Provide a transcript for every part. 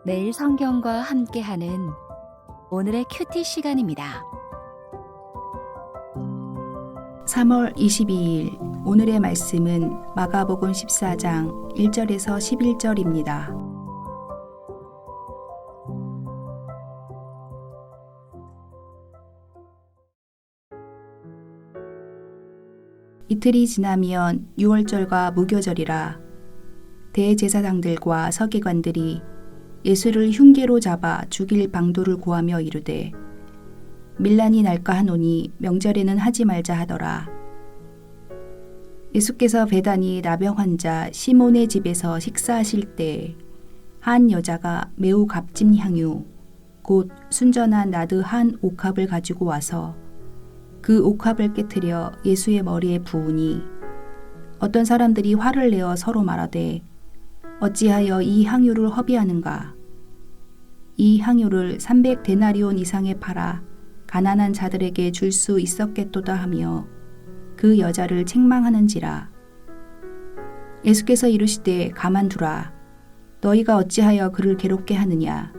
매일 성경과 함께하는 오늘의 큐티 시간입니다. 3월 22일 오늘의 말씀은 마가복음 14장 1절에서 11절입니다. 이틀이 지나면 유월절과 무교절이라 대제사장들과 서기관들이 예수를 흉계로 잡아 죽일 방도를 구하며 이르되 밀란이 날까 하노니 명절에는 하지 말자 하더라. 예수께서 베다니 나병 환자 시몬의 집에서 식사하실 때 한 여자가 매우 값진 향유 곧 순전한 나드 한 옥합을 가지고 와서 그 옥합을 깨트려 예수의 머리에 부으니 어떤 사람들이 화를 내어 서로 말하되 어찌하여 이 향유를 허비하는가? 이 향유를 300데나리온 이상에 팔아 가난한 자들에게 줄 수 있었겠도다 하며 그 여자를 책망하는지라. 예수께서 이르시되 가만두라. 너희가 어찌하여 그를 괴롭게 하느냐?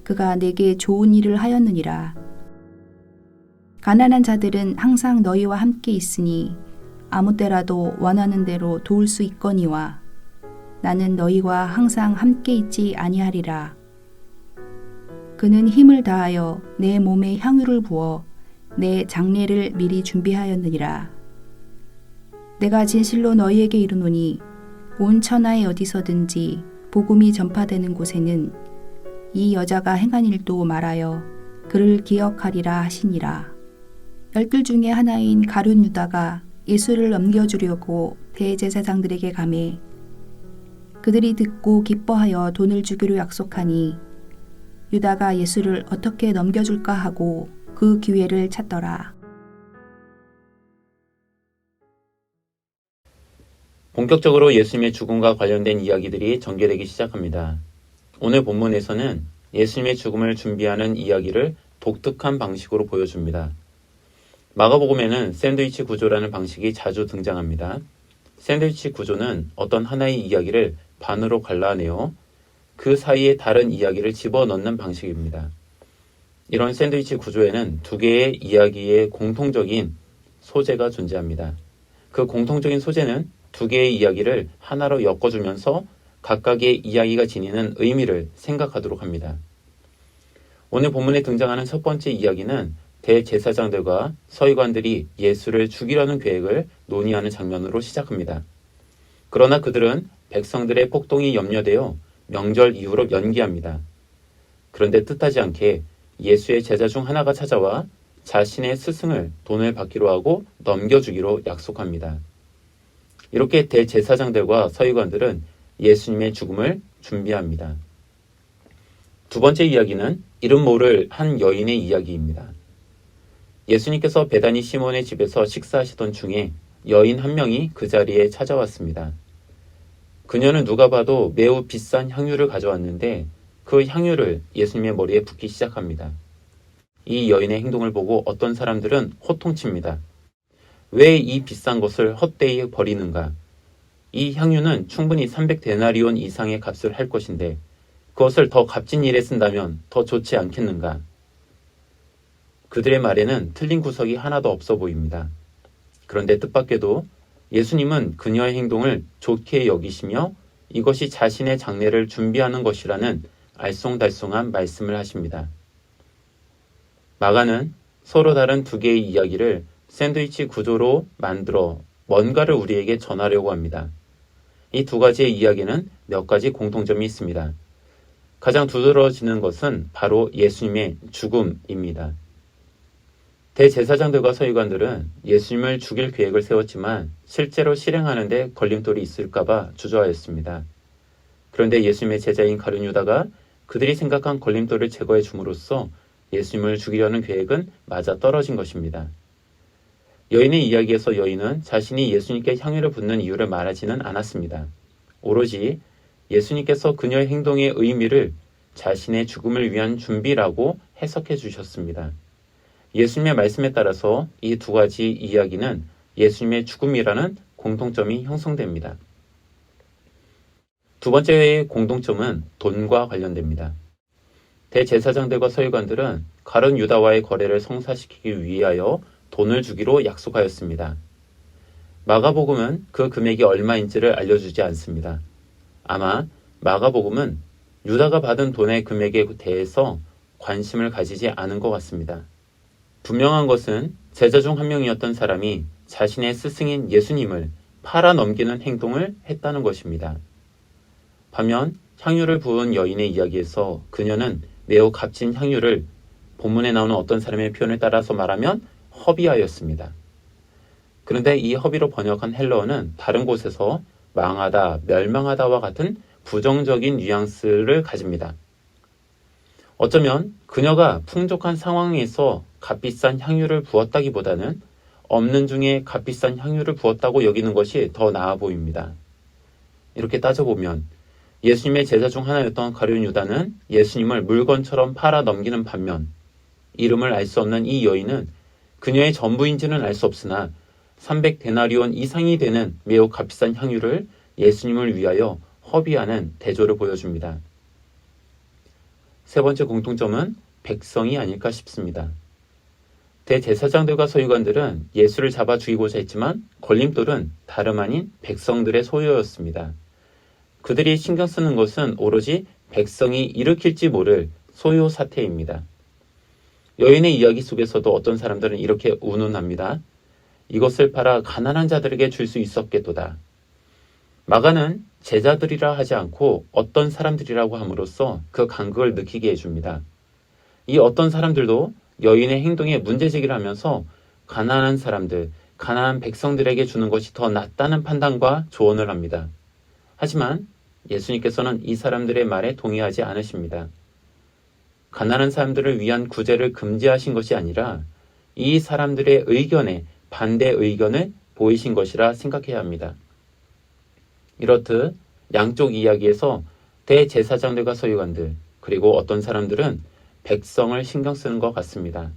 그가 내게 좋은 일을 하였느니라. 가난한 자들은 항상 너희와 함께 있으니 아무 때라도 원하는 대로 도울 수 있거니와 나는 너희와 항상 함께 있지 아니하리라. 그는 힘을 다하여 내 몸에 향유를 부어 내 장례를 미리 준비하였느니라. 내가 진실로 너희에게 이르노니 온 천하에 어디서든지 복음이 전파되는 곳에는 이 여자가 행한 일도 말하여 그를 기억하리라 하시니라. 열둘 중에 하나인 가룟 유다가 예수를 넘겨주려고 대제사장들에게 가매 그들이 듣고 기뻐하여 돈을 주기로 약속하니 유다가 예수를 어떻게 넘겨줄까 하고 그 기회를 찾더라. 본격적으로 예수님의 죽음과 관련된 이야기들이 전개되기 시작합니다. 오늘 본문에서는 예수님의 죽음을 준비하는 이야기를 독특한 방식으로 보여줍니다. 마가복음에는 샌드위치 구조라는 방식이 자주 등장합니다. 샌드위치 구조는 어떤 하나의 이야기를 반으로 갈라내어 그 사이에 다른 이야기를 집어넣는 방식입니다. 이런 샌드위치 구조에는 두 개의 이야기의 공통적인 소재가 존재합니다. 그 공통적인 소재는 두 개의 이야기를 하나로 엮어주면서 각각의 이야기가 지니는 의미를 생각하도록 합니다. 오늘 본문에 등장하는 첫 번째 이야기는 대제사장들과 서기관들이 예수를 죽이려는 계획을 논의하는 장면으로 시작합니다. 그러나 그들은 백성들의 폭동이 염려되어 명절 이후로 연기합니다. 그런데 뜻하지 않게 예수의 제자 중 하나가 찾아와 자신의 스승을 돈을 받기로 하고 넘겨주기로 약속합니다. 이렇게 대제사장들과 서기관들은 예수님의 죽음을 준비합니다. 두 번째 이야기는 이름 모를 한 여인의 이야기입니다. 예수님께서 베다니 시몬의 집에서 식사하시던 중에 여인 한 명이 그 자리에 찾아왔습니다. 그녀는 누가 봐도 매우 비싼 향유를 가져왔는데 그 향유를 예수님의 머리에 붓기 시작합니다. 이 여인의 행동을 보고 어떤 사람들은 호통칩니다. 왜 이 비싼 것을 헛되이 버리는가? 이 향유는 충분히 300데나리온 이상의 값을 할 것인데 그것을 더 값진 일에 쓴다면 더 좋지 않겠는가? 그들의 말에는 틀린 구석이 하나도 없어 보입니다. 그런데 뜻밖에도 예수님은 그녀의 행동을 좋게 여기시며 이것이 자신의 장례를 준비하는 것이라는 알쏭달쏭한 말씀을 하십니다. 마가는 서로 다른 두 개의 이야기를 샌드위치 구조로 만들어 뭔가를 우리에게 전하려고 합니다. 이 두 가지의 이야기는 몇 가지 공통점이 있습니다. 가장 두드러지는 것은 바로 예수님의 죽음입니다. 대제사장들과 서기관들은 예수님을 죽일 계획을 세웠지만 실제로 실행하는 데 걸림돌이 있을까봐 주저하였습니다. 그런데 예수님의 제자인 가룟 유다가 그들이 생각한 걸림돌을 제거해 줌으로써 예수님을 죽이려는 계획은 맞아떨어진 것입니다. 여인의 이야기에서 여인은 자신이 예수님께 향유를 붓는 이유를 말하지는 않았습니다. 오로지 예수님께서 그녀의 행동의 의미를 자신의 죽음을 위한 준비라고 해석해 주셨습니다. 예수님의 말씀에 따라서 이 두 가지 이야기는 예수님의 죽음이라는 공통점이 형성됩니다. 두 번째의 공동점은 돈과 관련됩니다. 대제사장들과 서기관들은 가룟 유다와의 거래를 성사시키기 위하여 돈을 주기로 약속하였습니다. 마가복음은 그 금액이 얼마인지를 알려주지 않습니다. 아마 마가복음은 유다가 받은 돈의 금액에 대해서 관심을 가지지 않은 것 같습니다. 분명한 것은 제자 중 한 명이었던 사람이 자신의 스승인 예수님을 팔아 넘기는 행동을 했다는 것입니다. 반면 향유를 부은 여인의 이야기에서 그녀는 매우 값진 향유를 본문에 나오는 어떤 사람의 표현을 따라서 말하면 허비하였습니다. 그런데 이 허비로 번역한 헬러어는 다른 곳에서 망하다, 멸망하다와 같은 부정적인 뉘앙스를 가집니다. 어쩌면 그녀가 풍족한 상황에서 값비싼 향유를 부었다기보다는 없는 중에 값비싼 향유를 부었다고 여기는 것이 더 나아 보입니다. 이렇게 따져보면 예수님의 제자 중 하나였던 가룟 유다는 예수님을 물건처럼 팔아 넘기는 반면 이름을 알 수 없는 이 여인은 그녀의 전부인지는 알 수 없으나 300데나리온 이상이 되는 매우 값비싼 향유를 예수님을 위하여 허비하는 대조를 보여줍니다. 세 번째 공통점은 백성이 아닐까 싶습니다. 대제사장들과 서기관들은 예수를 잡아 죽이고자 했지만 걸림돌은 다름 아닌 백성들의 소유였습니다. 그들이 신경 쓰는 것은 오로지 백성이 일으킬지 모를 소요 사태입니다. 여인의 이야기 속에서도 어떤 사람들은 이렇게 운운합니다. 이것을 팔아 가난한 자들에게 줄 수 있었겠도다. 마가는 제자들이라 하지 않고 어떤 사람들이라고 함으로써 그 간극을 느끼게 해줍니다. 이 어떤 사람들도 여인의 행동에 문제제기를 하면서 가난한 사람들, 가난한 백성들에게 주는 것이 더 낫다는 판단과 조언을 합니다. 하지만 예수님께서는 이 사람들의 말에 동의하지 않으십니다. 가난한 사람들을 위한 구제를 금지하신 것이 아니라 이 사람들의 의견에 반대 의견을 보이신 것이라 생각해야 합니다. 이렇듯 양쪽 이야기에서 대제사장들과 서기관들 그리고 어떤 사람들은 백성을 신경 쓰는 것 같습니다.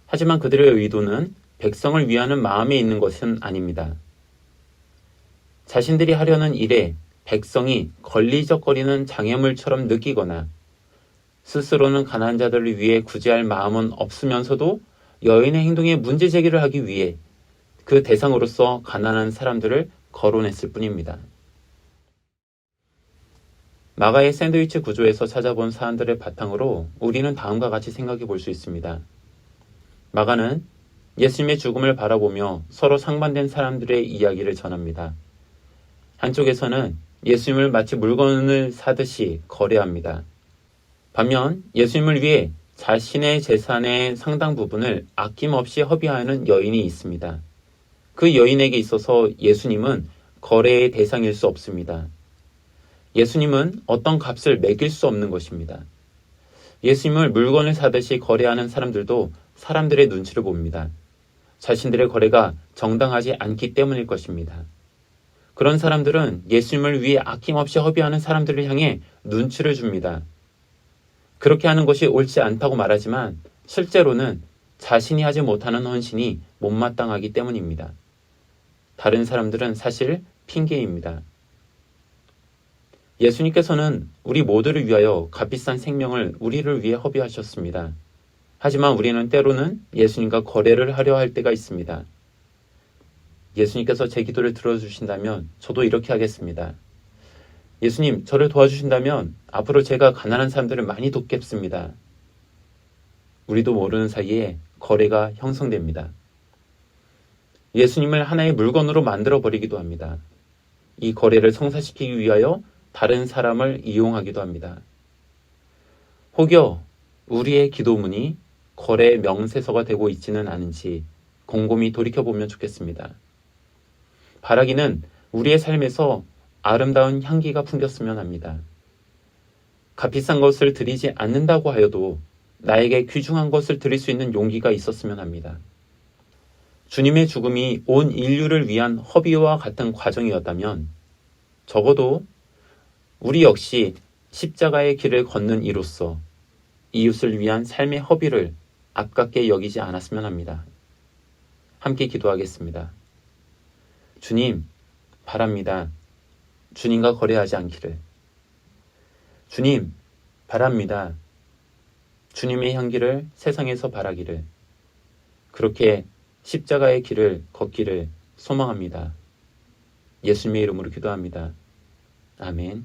하지만 그들의 의도는 백성을 위하는 마음에 있는 것은 아닙니다. 자신들이 하려는 일에 백성이 걸리적거리는 장애물처럼 느끼거나 스스로는 가난한 자들을 위해 구제할 마음은 없으면서도 여인의 행동에 문제제기를 하기 위해 그 대상으로서 가난한 사람들을 거론했을 뿐입니다. 마가의 샌드위치 구조에서 찾아본 사안들을 바탕으로 우리는 다음과 같이 생각해 볼 수 있습니다. 마가는 예수님의 죽음을 바라보며 서로 상반된 사람들의 이야기를 전합니다. 한쪽에서는 예수님을 마치 물건을 사듯이 거래합니다. 반면 예수님을 위해 자신의 재산의 상당 부분을 아낌없이 허비하는 여인이 있습니다. 그 여인에게 있어서 예수님은 거래의 대상일 수 없습니다. 예수님은 어떤 값을 매길 수 없는 것입니다. 예수님을 물건을 사듯이 거래하는 사람들도 사람들의 눈치를 봅니다. 자신들의 거래가 정당하지 않기 때문일 것입니다. 그런 사람들은 예수님을 위해 아낌없이 허비하는 사람들을 향해 눈치를 줍니다. 그렇게 하는 것이 옳지 않다고 말하지만 실제로는 자신이 하지 못하는 헌신이 못마땅하기 때문입니다. 다른 사람들은 사실 핑계입니다. 예수님께서는 우리 모두를 위하여 값비싼 생명을 우리를 위해 허비하셨습니다. 하지만 우리는 때로는 예수님과 거래를 하려 할 때가 있습니다. 예수님께서 제 기도를 들어주신다면 저도 이렇게 하겠습니다. 예수님, 저를 도와주신다면 앞으로 제가 가난한 사람들을 많이 돕겠습니다. 우리도 모르는 사이에 거래가 형성됩니다. 예수님을 하나의 물건으로 만들어버리기도 합니다. 이 거래를 성사시키기 위하여 다른 사람을 이용하기도 합니다. 혹여 우리의 기도문이 거래 명세서가 되고 있지는 않은지 곰곰이 돌이켜보면 좋겠습니다. 바라기는 우리의 삶에서 아름다운 향기가 풍겼으면 합니다. 값비싼 것을 드리지 않는다고 하여도 나에게 귀중한 것을 드릴 수 있는 용기가 있었으면 합니다. 주님의 죽음이 온 인류를 위한 허비와 같은 과정이었다면 적어도 우리 역시 십자가의 길을 걷는 이로써 이웃을 위한 삶의 허비를 아깝게 여기지 않았으면 합니다. 함께 기도하겠습니다. 주님, 바랍니다. 주님과 거래하지 않기를. 주님, 바랍니다. 주님의 향기를 세상에서 바라기를. 그렇게 십자가의 길을 걷기를 소망합니다. 예수님의 이름으로 기도합니다. 아멘.